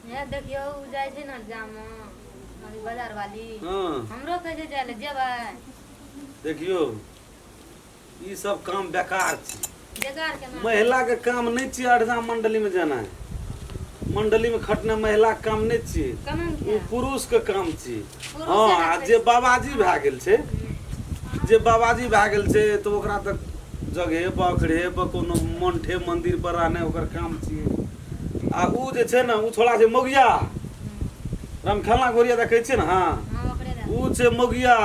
ये देखियो उ जाय छै न जाम अभी बाजार वाली हाँ हमरो कहे छै जाय ले जेबै देखियो ई सब काम बेकार छै। बेकार के ना महिला के काम नहीं छियै अठजाम मंडली में जाना है। मंडली में खटना महिला के काम नहीं छियै, कमान उ क्या पुरुष के काम छियै। पुरुषे हाँ के आ छै। जे बाबाजी भए गेल छै, जे बाबाजी भए गेल छै तो ओकरा तक जगह बखरे कोनो मंठे मंदिर पर रहने ओकर काम छियै। आ उ जे छै ने उ छोड़ा छै मोगिया रामखेलना गोरिया देखै छियै ने। हाँ हां ओकरे दे उ छै मोगिया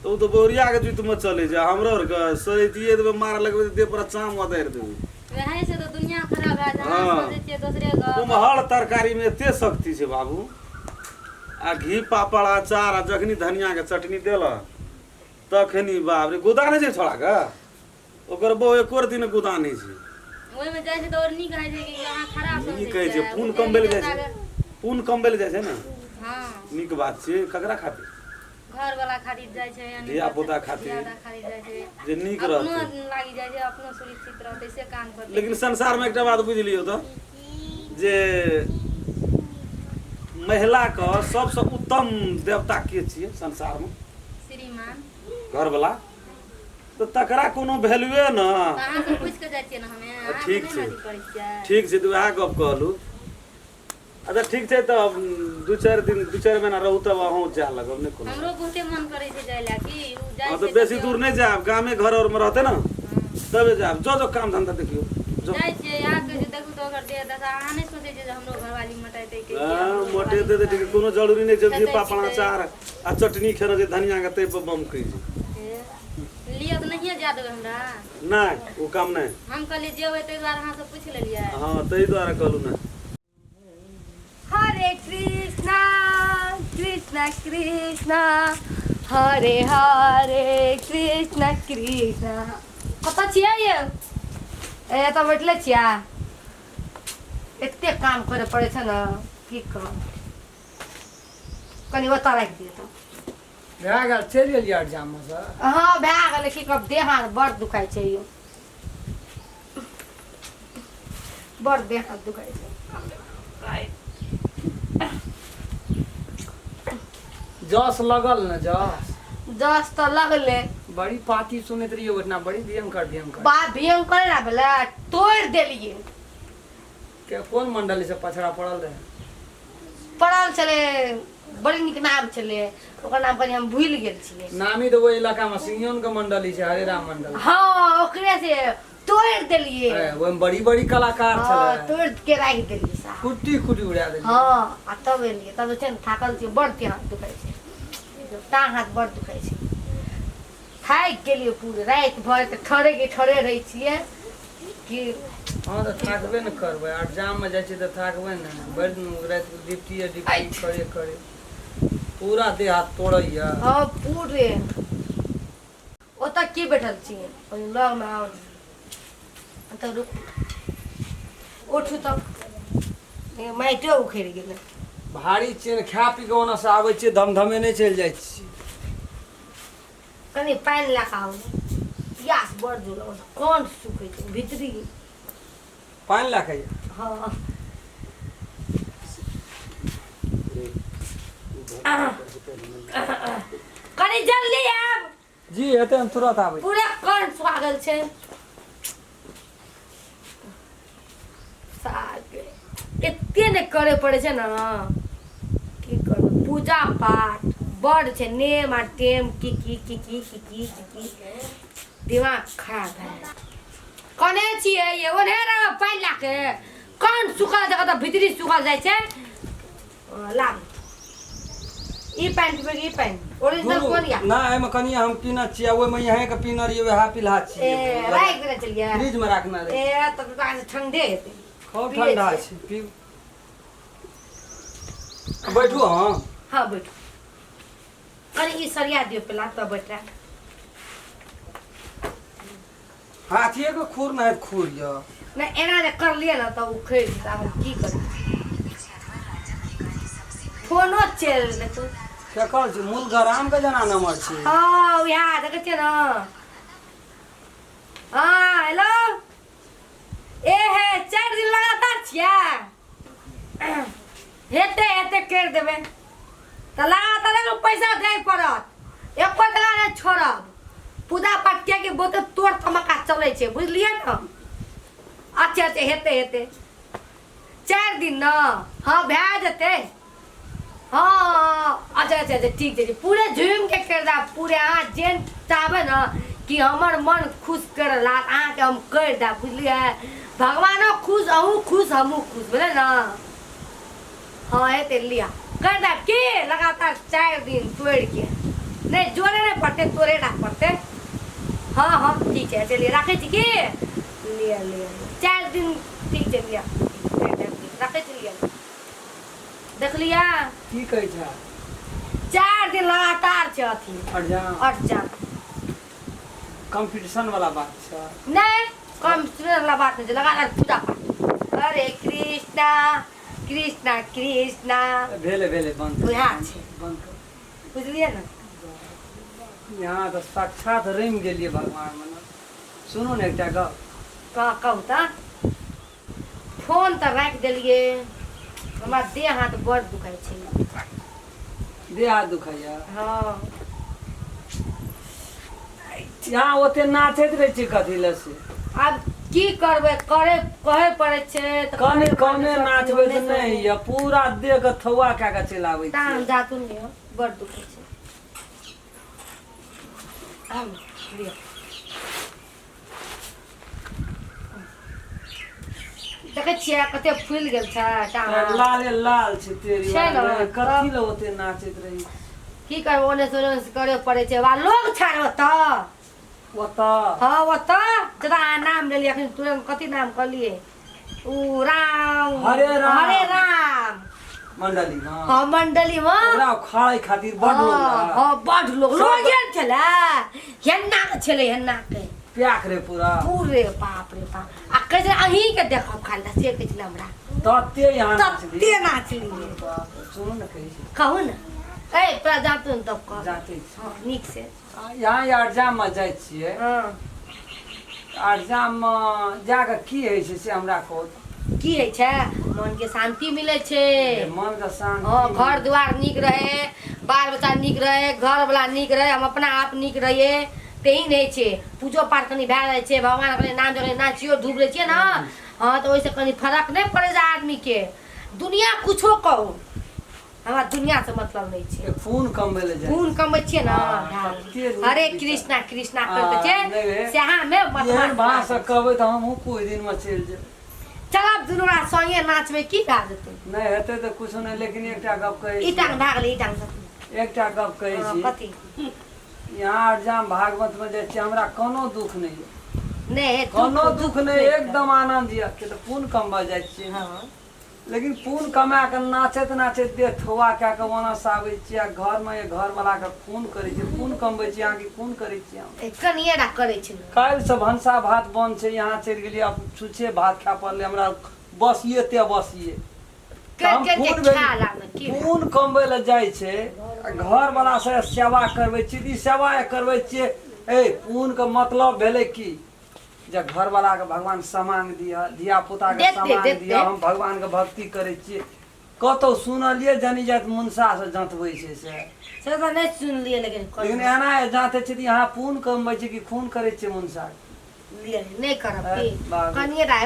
तो उ तो बोरिया के जुत में चले छै। हमरो आर के सरितिये देबे मार लगबे देह पर चाम उतार देबे। वही से तो दुनिया खराब है जहां हाँ। सोचे छियै दूसरे का कुम्हर तरकारी में एते शक्ति छै बाबू। आ घी पापड़ अचार आ जखनी धनिया के चटनी देला तखनी बाप रे गुदा नहीं छै छोड़ा के ओकर बो एको दिन गुदा नहीं छै। ओइ में जाय छै तो और नी कहे छै कि यहाँ खराब नी समझे कहै छै पुन कमबेल जाइ छै, पुन कमबेल जाइ छै ने। हां नीक बात छै ककरा खातिर घर वाला खातिर जाय छै यानी धिया पुता खातिर ज्यादा खातिर जाय छै जे नीक अपनो रहतै। लागी जाय छै अपनो सुरक्षित रहतै से काम करतै। लेकिन संसार में एकटा बात बुझ लियौ तो जे महिला के सबसे उत्तम देवता के छियै संसार में श्रीमान घर वाला तो तकरा कोनो वैल्यूए न। कहां से पूछ के जाय छियै ना हमें अहाँ ठीक के छै। नहीं करै छियै ठीक छै तो वएह गप कहलू। अच्छा ठीक छै तो दू चार महीना रहू तब अहूँ जा लगब नहीं कोनो। हमरो बहुते मन करे छै जाय ला कि उ जाय हाँ छै तो बेसी दूर नहीं जाब गामे घर और में रहते ना तबे जाब जो काम धंधा देखियो जो। जाय छै यहाँ के जे देखू तो ओकर देह दशा अहाँ नहीं सोचे छियै जे हमरो घरवाली मटाइते के हाँ मोटे दे ठीक कोनो जरूरी नहीं जब पापड़ अचार आ चटनी खेना जे धनिया के तै पर बम कहि जे लिया तो नहीं जा देबै हमरा नहीं वो काम नहीं। हम कहलिए जेबै तै दुआरे अहाँ से पूछ लेलियै हाँ तै द्वारा कहलू ना। हरे कृष्णा कृष्णा कृष्णा हरे हरे कृष्णा कृष्णा। कतऽ छियै ये एतऽ बैठले छियै एते काम करे पड़े छै ने की कहब कनी ओतऽ राखि दियौ तऽ। भए गेल चलि गेलियै एग्जाम में से। हाँ भए गेलै की कहब देह हाथ बड़ दुखाइ छै यौ बड़ देह हाथ दुखाइ छै। जस लगल न जस जस तऽ लगले बड़ी पाती सुनैत रहियै ओतना बड़ी भयंकर बा भयंकर ना भेलै तोड़ि देलियै। के कोन मंडली से पछड़ा पड़ल रहे। पड़ल छलै बड़ी नीक नाम छलै ओकर नाम कनी हम भूलि गेल छियै। नामी तो वो इलाका में सिंहियन के मंडली छै हरे राम मंडल। हाँ ओकरे से तोड़ि देलियै। वो बड़ी बड़ी कलाकार हाँ छले तोड़ि के राखि देलियै साहब। कुट्टी कुट्टी उड़ा देलियै। हाँ आ तब एलियै तब छै ने थाकल छियै बड़ देह हाथ दुखाइ छै टाँग हाथ बड़ दुखाइ छै थाकि गेलियै पूरे राति भर तऽ ठरे रहै छियै कि हाँ तो थाकबे न करबै एग्जाम में जाइ छियै तऽ थाकबै न बड़ी दिन राति ड्यूटी करे पूरा देह हाथ तोड़ैया। हाँ पूरे ओतऽ की बैठल छियै ओहि लग में आउ तऽ रुक उठू तब माइटो उखड़ि गेलै। भारी छियै खा पी के ओना से आबै छियै धमधमे नहीं चलि जाइ छियै। कनी पानि लए कऽ आउ प्यास बड़ जोर कोन सुखै छै भीतरी। पानि लए के हाँ कनी जल्दी आब जी हेतै हम तुरंत आबै। पूरा कान स्वागल छै साग एते ने करे पड़े छै ना की करब पूजा पाठ बड़ छै नेम आ टेम की दिमाग खराब है। कने छियै ये ओने रे पानि ला के कान सुखल जगह तऽ भीतरी सुखल जाइ छै। लाग ई पानि पीबै ई पानि ओरिजिनल कोन या ना एमे कनी हम पीना छियै ओइ में यहीं के पीना रहियै वएह पिला छियै। ए राखि देने चलिए फ्रिज में रखना रहे ए तऽ का ठंडे हेतै खूब पियै ठंडा छियै। छै पी बैठू हाँ हाँ बैठो कनी ई सरिया दियो पेला तब बैठ रहा हाथिए के खूर ना है खूर या ना एना जे कर लिए ना तब उखड़ जेता हम की करी फोनो चल लेतौ। केकर छै मूल गराम के जना नंबर छै। हाँ यहाँ देखे छियै ना हाँ हेलो ए हे 4 दिन लगातार छियै हेते हेते कर देबे त लगा त पैसा दे पड़त एक टका नहीं छोड़ब पूजा पाठ के बहुत तोड़ तमका चले छे बुझलिए न अच्छा अच्छा हेते हेते 4 दिन न हाँ भै जते हाँ अच्छा अच्छा अच्छा ठीक है पूरे झूम के कर दा पूरे अहाँ जेन चाहबे न कि हमर मन खुश कर ला अहाँ के हम कर दा बुझलिए भगवानो खुश अहूँ खुश हमहूँ खुश बोले न हाँ हेते लिया कर दा के लगातार 4 दिन तोड़ के नहीं जोड़े नहीं पड़ते तोड़े ना पड़ते हाँ हाँ ठीक है चलिए रखे छी की लिया लिया 4 दिन ठीक है लिया रखे छी लिया देख लिया की कहै छै 4 दिन लगातार छै अथी अरजाम कंपटीशन वाला बात छै नहीं कंपटीशन वाला बात नहीं लगातार पूजा पाठ हरे कृष्णा कृष्णा कृष्णा भेले भेले बंद बुझा छै बंद कर बुझलिए ना यहाँ तो साक्षात रम गेलिए भगवान मन सुनो ने एकटा गप कहू त फोन त राख देलिए हमरा देह हाथ बड़ दुखाई छै देह हाथ दुखाइया हाँ यहाँ ओते नाचैत रहे छी कथी ले से अब की करबे करे कहे पड़े छै त कने कने नाचबे त नहीं या पूरा देह के थौआ का के चलाबै छी तान जातुन लियो बड़ दुखे छै हम लियो देखे छियै कते फूल गेल छै टांग लाल लाल छै तेरी छै न, कथी ले ओते नाचैत रही की करबो ओने सोने से करे पड़े छै वा लोग छै ओत ओता हाँ ओत जरा नाम लेलिए अखन तुरंत कथी नाम कहलिए उ राम हरे राम मंडली हां हाँ मंडली में ओरा खाए खातिर बड़ लोग रहा। हाँ बड़ लोग गेल छले हेन्ना के छले हेन्ना के प्याक रे पूरा पूरे बाप रे बाप आ कहै छै अहीं के देखब खाली से कहै छले हमरा तते यहाँ तते नाचली सुनो न कहै छी कहू न ए तोरा जातुन तब कह जाते छी हाँ नीक से यहाँ अरजाम में जाय छियै हाँ अरजाम में जाके की होइ छै से हमरा कहू की होइ छै मन के शांति मिले छै मन के शांति हाँ घर द्वार नीक रहे बाल बच्चा नीक रहे घर वाला नीक रहे हम अपना आप नीक रहिए तेही नहीं छै पूजो पाठ कनी भए जाइ छै भगवान कनी नाम जब नाचियो धूप रहे छियै ना हाँ तो ओइसे कनी फर्क नहीं पड़े छै आदमी के दुनिया कुछो कहू हमरा दुनिया से मतलब नहीं छै खून कमबै ले जाय खून कमै छियै ना हरे कृष्णा कृष्णा करते छै सेहा में एहन मतलब भाषा कहबै त हमहू कोई दिन में चल जेबै चलब दुनू रा संगे नाचबे की भए जेतै नहीं हेतै त कुछ नहीं लेकिन एकटा गप कहै ई टांग छी भाग ले ई टांग एकटा गप कहै छी कथी यहाँ अरजाम भागवत में जाय छी हमरा कोनो दुख नहीं है नहीं कोनो दुख नहीं एकदम आनंद ये के त पुण्य कमबा जाय छी हाँ लेकिन पुण्य कमा के नाचैत नाचैत देह थोआ कए के ओना से आबै छी आ घर में ये घर वाला के खून करै छी पुण्य कमबै छी अहाँ के खून करै छी हम कनिएरा करे छै काल्हि से भनसा भात बन छै यहाँ चलि गेलियै अब छुछे भात खा पड़ले हमरा बसिए ते बसिए हम खून कमबै ले जाइ छै घर वाला से सेवा करबै छी ई सेवा करबै छियै ए पुण्य के मतलब भेलै की जे घर वाला के भगवान सामान दिया धिया पुता के सामान दिया हम भगवान के भक्ति करे छियै कतौ सुनलिए जानी जात मुनसा से जांतबै छै से तो नहीं सुन लिए लेकिन एना जांते छै यहाँ पुण्य कमबै छै कि खून करे छै मुनसा नहीं करब कनिएरा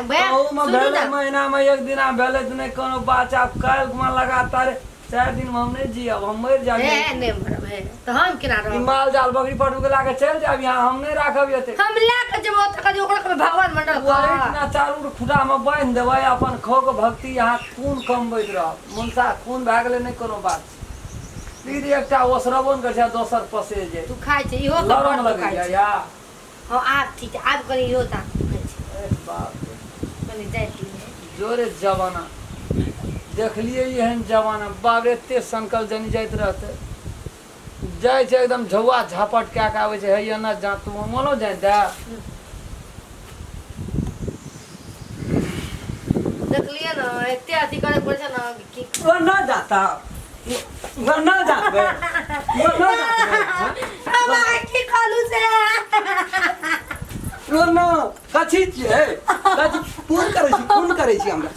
महीना में एक दिना भेले त नहीं कोनो बात आप काल्हि में लगातार 4 दिन में हम नहीं जियब हम मर जाब नहीं मरब तो हम केना रहब माल जाल बकरी पटू के लाके चल जाब यहाँ हम नहीं राखब एते हम ला के जब ओतका जो ओकरा भगवान मंडल इतना चारू खुटा में बांध देबै अपन खो के भक्ति यहाँ खून कमबैत रहब मुनसा खून भए गेलै नहीं कोनो बात दीदी एकटा ओसरबन कर छै दोसर पसे जे तू खाइ छै इहो लरम लगे या हां आब ठीक है आब कनी इहो ता छै बाप कनी जाति जोरे जवाना देखलिए एहन जवाना बाप एते संकल जनी जाइत रहते जाय छै एकदम झौआ झापट कए के आबै छै हैया ना जातू मोनो जाय दे देखलिए ना एते अथी करे पड़े छै ना कि वो ना जाता वो ना जाबे वो ना जाबे हमारे की खालू से ना कथी छियै फोन करै छी हमरा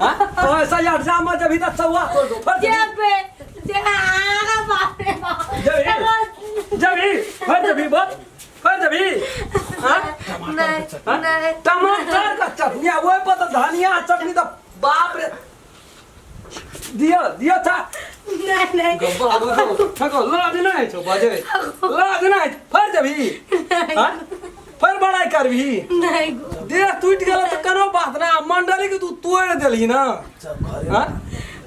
हां ऐसा यार जामा जब इधर सवा कर दो फट जबी हां टमाटर का चटनी वो पता धनिया चटनी तो बाप रे दिया था नहीं बाबू ठको लाज नहीं छो बाजे लाज नहीं फट जबी हां फिर बड़ाई करबी नहीं देह टूट गेल त कनो बात ना मंडली के तू तोड़ देली ना हां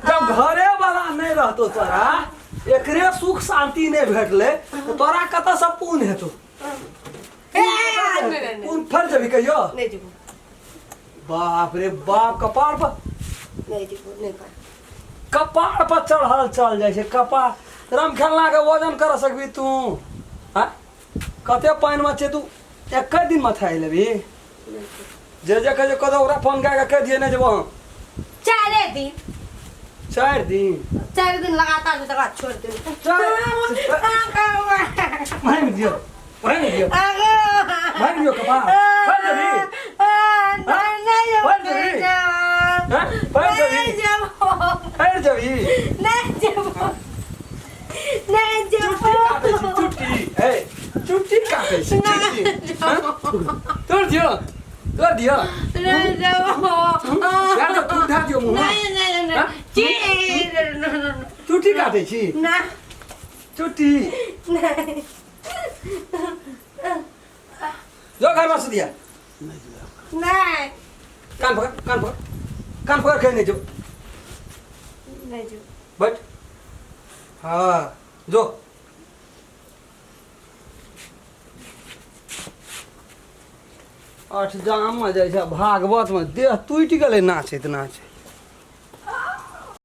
जब घरे वाला नहीं रहतो तोरा एकरे सुख शांति नहीं भेटले तो तोरा कत सब पून हेतो पून फर जबी कहियो नहीं जीबू बाप रे बाप कपार पर नहीं जीबू नहीं कर कपार पर चढ़ल चल जाय छै कपार राम खेलना के वजन कर सकबी तू हां कते पानी में छै तू एक दिन में थाई लेबी जे कहे कदो ओकरा फोन कह के कह दिए नहीं जब 4 दिन 4 दिन लगातार तक बाद छोड़ दे भाई दियो कपार फट जबी चुट्टी काटे छी तोड़ दियो यार तो उठा दियो मुंह चुट्टी काटे छी चुट्टी जो घर में सुतिया नहीं कान पकड़ कहीं नहीं जो बैठ हाँ जो अठ जाम में जाय छै भागवत में देह टूट गेलै नाचैत